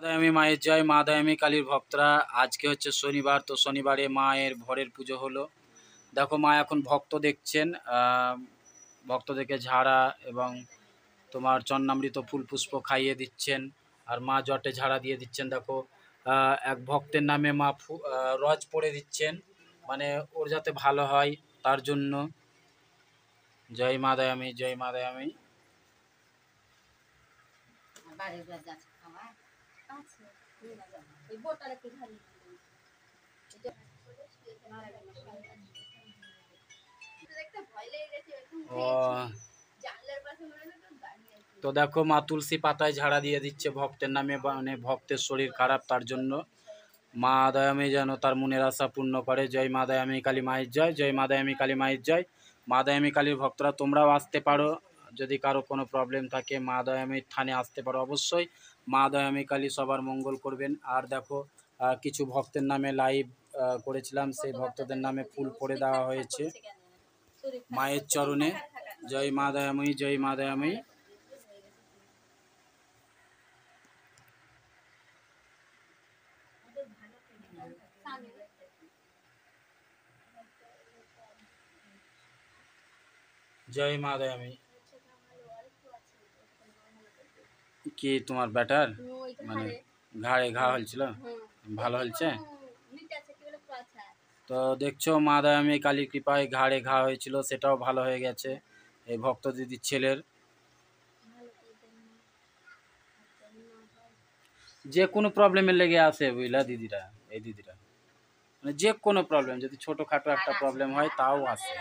আমি মায়ের জয়। মা দয়ামী কালীর ভক্তরা, আজকে হচ্ছে শনিবার, তো শনিবারে মায়ের ভোরের পুজো হলো। দেখো মা এখন ভক্ত দেখছেন, ভক্তদেরকে ঝাড়া এবং তোমার চন্নামৃত ফুল পুষ্প খাইয়ে দিচ্ছেন, আর মা জটে ঝাড়া দিয়ে দিচ্ছেন। দেখো এক ভক্তের নামে মা রজ পড়ে দিচ্ছেন, মানে ওর যাতে ভালো হয় তার জন্য। জয় মা দয়ামী, জয় মা দয়ামী। ও, তো দেখো মা তুলসী পাতায় ঝাড়া দিয়ে দিচ্ছে ভক্তের নামে, মানে ভক্তের শরীর খারাপ তার জন্য। মা দয়ামী যেন তার মনের আশা পূর্ণ করে। জয় মা দয়ামী কালী মায়ের জয়, জয় মা দয়ামী কালী মায়ের জয়। মা দয়ামী কালীর ভক্তরা তোমরাও আসতে পারো, যদি কারো কোনো প্রবলেম থাকে মা দয়ামীর থানে আসতে পারো অবশ্যই। মা দয়ামী কালী সবার মঙ্গল করবেন। আর দেখো কিছু ভক্তের নামে লাইভ করেছিলাম, সেই ভক্তদের নামে ফুল পড়ে দেওয়া হয়েছে মায়ের চরণে। জয় মা দয়াময়ী, জয় মা দয়াময়ী। জয় মা দয়াময়ী। কি তোমার ব্যাটার মানে ঘাড়ে ঘা হয়েছিল, ভালো হয়েছে? তো দেখছো মা দয়ামী কালীর কৃপায় ঘাড়ে ঘা হয়েছিল, সেটাও ভালো হয়ে গেছে এই ভক্ত দিদির ছেলের। যে কোনো প্রবলেমের লেগে আসে বুঝলা দিদিরা, এই দিদিরা মানে যে কোনো প্রবলেম, যদি ছোটোখাটো একটা প্রবলেম হয় তাও আসে।